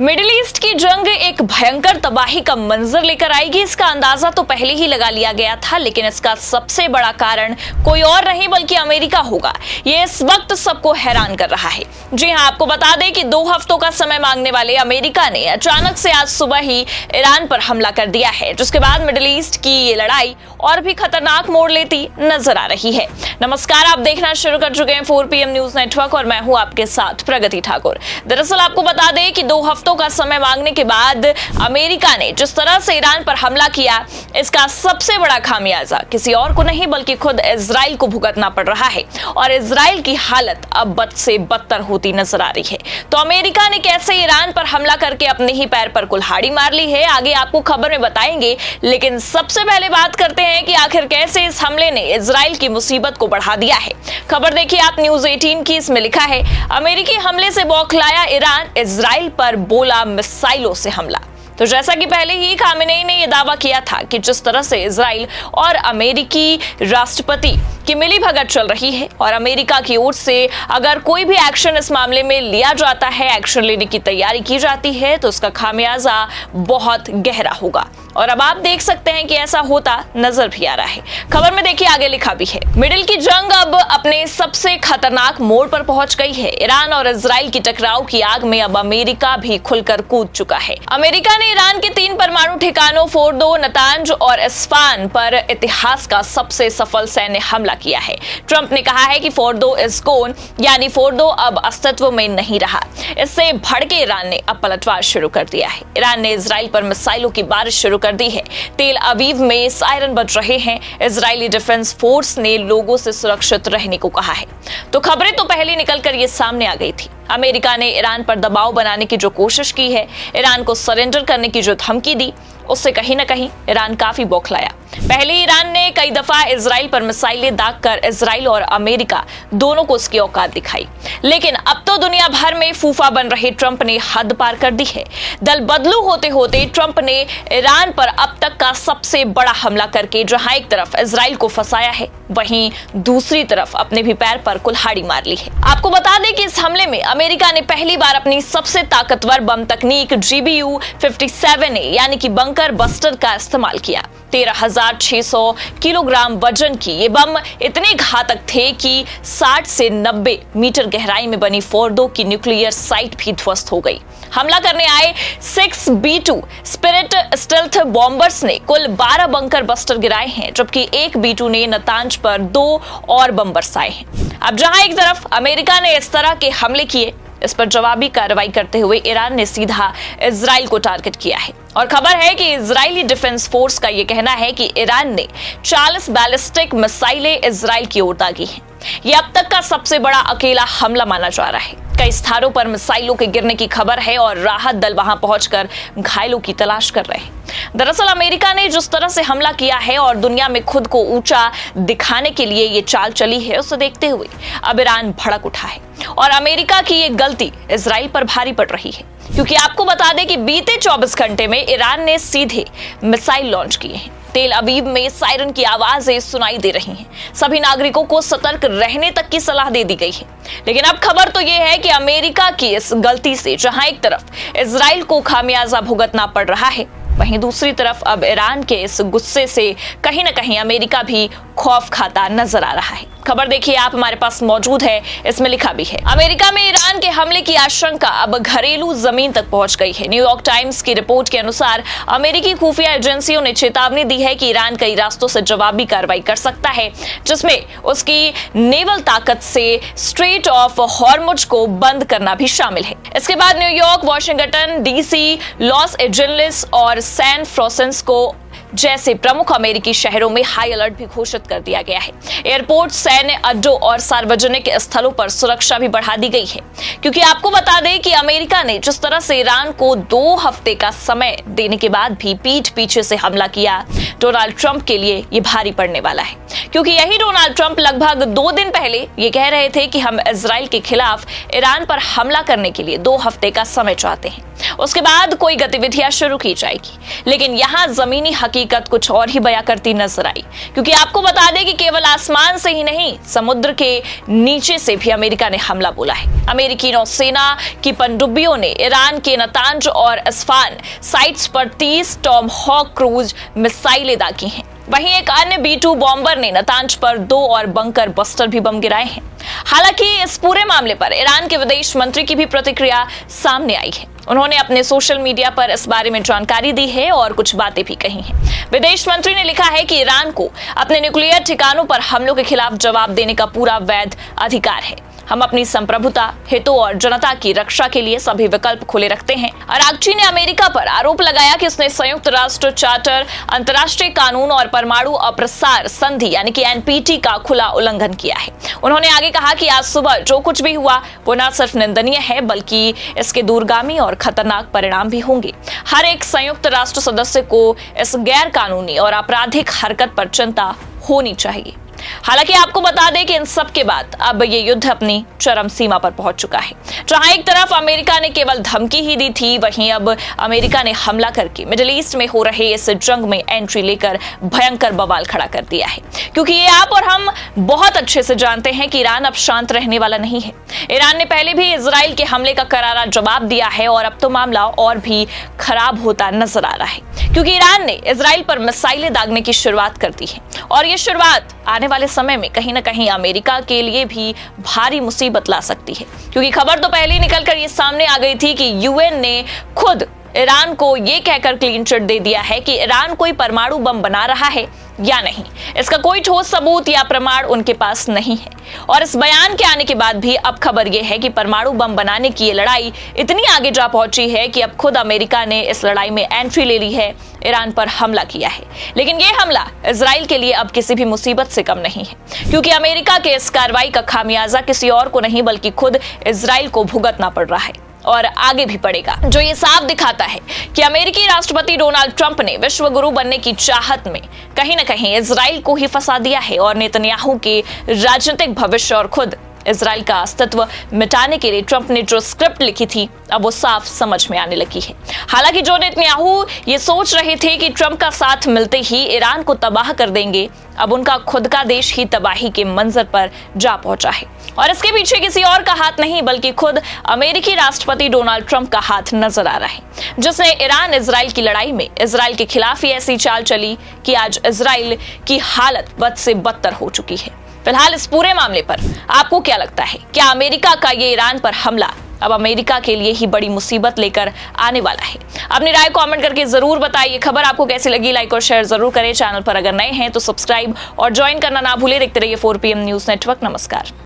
Middle east की जंग एक भयंकर तबाही का मंजर लेकर आएगी, इसका अंदाजा तो पहले ही लगा लिया गया था, लेकिन इसका सबसे बड़ा कारण कोई और नहीं बल्कि अमेरिका होगा। ये इस वक्त सबको हैरान कर रहा है। जी हां, आपको बता दें कि 2 हफ्तों का समय मांगने वाले अमेरिका ने अचानक से आज सुबह ही ईरान पर हमला कर दिया है, जिसके बाद मिडिल ईस्ट की ये लड़ाई और भी खतरनाक मोड़ लेती नजर आ रही है। नमस्कार, आप देखना शुरू कर चुके हैं 4 PM न्यूज नेटवर्क और मैं हूं आपके साथ प्रगति ठाकुर। दरअसल आपको बता दें कि 2 हफ्तों का समय मांगने के बाद अमेरिका ने जिस तरह से ईरान पर हमला किया, इसका सबसे बड़ा खामियाजा किसी और को नहीं बल्कि खुद इजराइल को भुगतना पड़ रहा है और इजराइल की हालत अब बद से बदतर होती नजर आ रही है। तो अमेरिका ने कैसे ईरान पर हमला करके अपने ही पैर पर कुल्हाड़ी मार ली है, आगे आपको खबर में बताएंगे। लेकिन सबसे पहले बात करते हैं कि आखिर कैसे इस हमले ने इजराइल की मुसीबत को बढ़ा दिया है। खबर देखिए आप न्यूज 18 की, इसमें लिखा है, अमेरिकी हमले से बौखलाया ईरान, इजराइल पर बोला मिसाइलों से हमला। तो जैसा कि पहले ही खामेनेई ने यह दावा किया था कि जिस तरह से इजराइल और अमेरिकी राष्ट्रपति की मिलीभगत चल रही है और अमेरिका की ओर से अगर कोई भी एक्शन इस मामले में लिया जाता है, एक्शन लेने की तैयारी की जाती है, तो उसका खामियाजा बहुत गहरा होगा। और अब आप देख सकते हैं कि ऐसा होता नजर भी आ रहा है। खबर में देखिए आगे लिखा भी है, मिडिल की जंग अब अपने सबसे खतरनाक मोड़ पर पहुंच गई है। ईरान और इजराइल की टकराव की आग में अब अमेरिका भी खुलकर कूद चुका है। अमेरिका ने ईरान के 3 परमाणु ठिकानों फोर्डो, नतांज और इस्फान पर इतिहास का सबसे सफल सैन्य हमला किया है। ट्रंप ने कहा है कि फोर्डो इज गोन, यानी फोर्डो अब अस्तित्व में नहीं रहा। इससे भड़के ईरान ने अब पलटवार शुरू कर दिया है। ईरान ने इजराइल पर मिसाइलों की बारिश शुरू कर दी है। तेल अवीव में सायरन बज रहे हैं। इजरायली डिफेंस फोर्स ने लोगों से सुरक्षित रहने को कहा है। तो खबरें तो पहले निकलकर ये सामने आ गई थी। अमेरिका ने ईरान पर दबाव बनाने की जो कोशिश की है, ईरान को सरेंडर करने की जो धमकी दी, उससे कहीं ना कहीं ईरान काफी बौखलाया। पहले ईरान ने कई दफा इजराइल पर मिसाइलें दागकर इजराइल और अमेरिका दोनों को उसकी औकात दिखाई, लेकिन अब तो दुनिया भर में फूफा बन रहे ट्रंप ने हद पार कर दी है। दल बदलू होते होते ट्रंप ने ईरान पर अब तक का सबसे बड़ा हमला करके जहां एक तरफ इजराइल को फंसाया है, वहीं दूसरी तरफ अपने भी पैर पर कुल्हाड़ी मार ली है। आपको बता दें कि इस हमले में अमेरिका ने पहली बार अपनी सबसे ताकतवर बम तकनीक GBU-57A यानी कि बंकर बस्टर का इस्तेमाल किया। 13,600 किलोग्राम वजन की ये बम इतने घातक थे कि 60 से 90 मीटर गहराई में बनी फोर्डो की न्यूक्लियर साइट भी ध्वस्त हो गई। हमला करने आए 6 B-2 स्पिरिट स्टेल्थ बॉम्बर्स ने कुल 12 बंकर बस्टर गिराए हैं, जबकि 1 B-2 ने नतांज पर 2 और बम बरसाए हैं। अब जहां एक तरफ अमेरिका ने इस तरह के हमले किए, इस पर जवाबी कार्रवाई करते हुए ईरान ने सीधा इजराइल को टारगेट किया है। और खबर है कि इजरायली डिफेंस फोर्स का यह कहना है कि ईरान ने 40 बैलिस्टिक मिसाइलें इजराइल की ओर दागी हैं। यह अब तक का सबसे बड़ा अकेला हमला माना जा रहा है। कई स्थानों पर मिसाइलों के गिरने की खबर है और राहत दल वहां पहुंचकर घायलों की तलाश कर रहे हैं। दरअसल अमेरिका ने जिस तरह से हमला किया है और दुनिया में खुद को ऊंचा दिखाने के लिए ये चाल चली है, उसे देखते हुए अब ईरान भड़क उठा है और अमेरिका की ये गलती इजराइल पर भारी पड़ रही है, क्योंकि आपको बता दें कि बीते 24 घंटे में ईरान ने सीधे मिसाइल लॉन्च किए हैं। तेल अवीव में सायरन की आवाजें सुनाई दे रही हैं। सभी नागरिकों को सतर्क रहने तक की सलाह दे दी गई है। लेकिन अब खबर तो यह है कि अमेरिका की इस गलती से जहां एक तरफ इजराइल को खामियाजा भुगतना पड़ रहा है, वहीं दूसरी तरफ अब ईरान के इस गुस्से से कहीं ना कहीं अमेरिका भी खौफ खाता नजर आ रहा है। खबर देखिए आप, हमारे पास मौजूद है, इसमें लिखा भी है, अमेरिका में ईरान के हमले की आशंका अब घरेलू जमीन तक पहुंच गई है। न्यूयॉर्क टाइम्स की रिपोर्ट के अनुसार अमेरिकी खुफिया एजेंसियों ने चेतावनी दी है कि ईरान कई रास्तों से जवाबी कार्रवाई कर सकता है, जिसमें उसकी नेवल ताकत से स्ट्रेट ऑफ हॉर्मुज को बंद करना भी शामिल है। इसके बाद New York, Washington DC, Los Angeles और सैन फ्रांसिस्को जैसे प्रमुख अमेरिकी शहरों में हाई अलर्ट भी घोषित कर दिया गया है। एयरपोर्ट, सैन्य अड्डों और सार्वजनिक स्थलों पर सुरक्षा भी बढ़ा दी गई है, क्योंकि आपको बता दें कि अमेरिका ने जिस तरह से ईरान को 2 हफ्ते का समय देने के बाद भी पीठ पीछे से हमला किया, डोनाल्ड ट्रंप के लिए ये भारी पड़ने वाला है, क्योंकि यही डोनाल्ड ट्रंप लगभग 2 दिन पहले ये कह रहे थे कि हम इजराइल के खिलाफ ईरान पर हमला करने के लिए 2 हफ्ते का समय चाहते हैं। उसके बाद कोई गतिविधियां शुरू की जाएगी। लेकिन यहाँ जमीनी हकीकत कुछ और ही बयां करती नजर आई, क्योंकि आपको बता दें कि केवल आसमान से ही नहीं, समुद्र के नीचे से भी अमेरिका ने हमला बोला है। अमेरिकी नौसेना की पनडुब्बियों ने ईरान के नतांज और इस्फान साइट्स पर 30 टॉमहॉक क्रूज मिसाइलें दागी हैं। वहीं एक अन्य B-2 बॉम्बर ने नतांज पर 2 और बंकर बस्टर भी बम गिराए हैं। हालांकि इस पूरे मामले पर ईरान के विदेश मंत्री की भी प्रतिक्रिया सामने आई है। उन्होंने अपने सोशल मीडिया पर इस बारे में जानकारी दी है और कुछ बातें भी कही हैं। विदेश मंत्री ने लिखा है कि ईरान को अपने न्यूक्लियर ठिकानों पर हमलों के खिलाफ जवाब देने का पूरा वैध अधिकार है। हम अपनी संप्रभुता, हितों और जनता की रक्षा के लिए सभी विकल्प खुले रखते हैं। अरागची ने अमेरिका पर आरोप लगाया कि उसने संयुक्त राष्ट्र चार्टर, अंतर्राष्ट्रीय कानून और परमाणु अप्रसार संधि यानी कि NPT का खुला उल्लंघन किया है। उन्होंने आगे कहा कि आज सुबह जो कुछ भी हुआ वो न सिर्फ निंदनीय है बल्कि इसके दूरगामी और खतरनाक परिणाम भी होंगे। हर एक संयुक्त राष्ट्र सदस्य को इस गैर कानूनी और आपराधिक हरकत पर चिंता होनी चाहिए। हालांकि आपको बता दें कि इन सब के बाद अब ये युद्ध अपनी चरम सीमा पर पहुंच चुका है। जहां एक तरफ अमेरिका ने केवल धमकी ही दी थी, वहीं अब अमेरिका ने हमला करके मिडिल ईस्ट में हो रहे इस जंग में एंट्री लेकर भयंकर बवाल खड़ा कर दिया है। क्योंकि ये आप और हम बहुत अच्छे से जानते हैं कि ईरान अब शांत रहने वाला नहीं है। ईरान ने पहले भी इजराइल के हमले का करारा जवाब दिया है और अब तो मामला और भी खराब होता नजर आ रहा है, क्योंकि ईरान ने इजराइल पर मिसाइलें दागने की शुरुआत कर दी है। और ये शुरुआत आने वाले समय में कहीं ना कहीं अमेरिका के लिए भी भारी मुसीबत ला सकती है, क्योंकि खबर तो पहले ही निकलकर ये सामने आ गई थी कि UN ने खुद ईरान को ये कहकर क्लीन चिट दे दिया है कि ईरान कोई परमाणु बम बना रहा है या नहीं, इसका कोई ठोस सबूत या प्रमाण उनके पास नहीं है। और इस बयान के आने के बाद भी अब खबर यह है कि परमाणु बम बनाने की ये लड़ाई इतनी आगे जा पहुंची है कि अब खुद अमेरिका ने इस लड़ाई में एंट्री ले ली है, ईरान पर हमला किया है। लेकिन ये हमला इजराइल के लिए अब किसी भी मुसीबत से कम नहीं है, क्योंकि अमेरिका के इस कार्रवाई का खामियाजा किसी और को नहीं बल्कि खुद इजराइल को भुगतना पड़ रहा है और आगे भी पड़ेगा, जो ये साफ दिखाता है कि अमेरिकी राष्ट्रपति डोनाल्ड ट्रंप ने विश्व गुरु बनने की चाहत में कहीं न कहीं इजराइल को ही फंसा दिया है और नेतन्याहू के राजनीतिक भविष्य और खुद इजराइल का अस्तित्व मिटाने के लिए ट्रंप ने जो स्क्रिप्ट लिखी थी अब वो साफ समझ में आने लगी है। हालांकि जो नेतन्याहू ये सोच रहे थे कि ट्रंप का साथ मिलते ही ईरान को तबाह कर देंगे, अब उनका खुद का देश ही तबाही के मंजर पर जा पहुंचा है। और इसके पीछे किसी और का हाथ नहीं बल्कि खुद अमेरिकी राष्ट्रपति डोनाल्ड ट्रंप का हाथ नजर आ रहा है, जिसने ईरान इजराइल की लड़ाई में इजराइल के खिलाफ ही ऐसी चाल चली कि आज इजराइल की हालत बद से बदतर हो चुकी है। फिलहाल इस पूरे मामले पर आपको क्या लगता है? क्या अमेरिका का ये ईरान पर हमला अब अमेरिका के लिए ही बड़ी मुसीबत लेकर आने वाला है? अपनी राय कमेंट करके जरूर बताइए। खबर आपको कैसी लगी लाइक और शेयर जरूर करें। चैनल पर अगर नए हैं तो सब्सक्राइब और ज्वाइन करना ना भूलें। देखते रहिए 4PM न्यूज नेटवर्क। नमस्कार।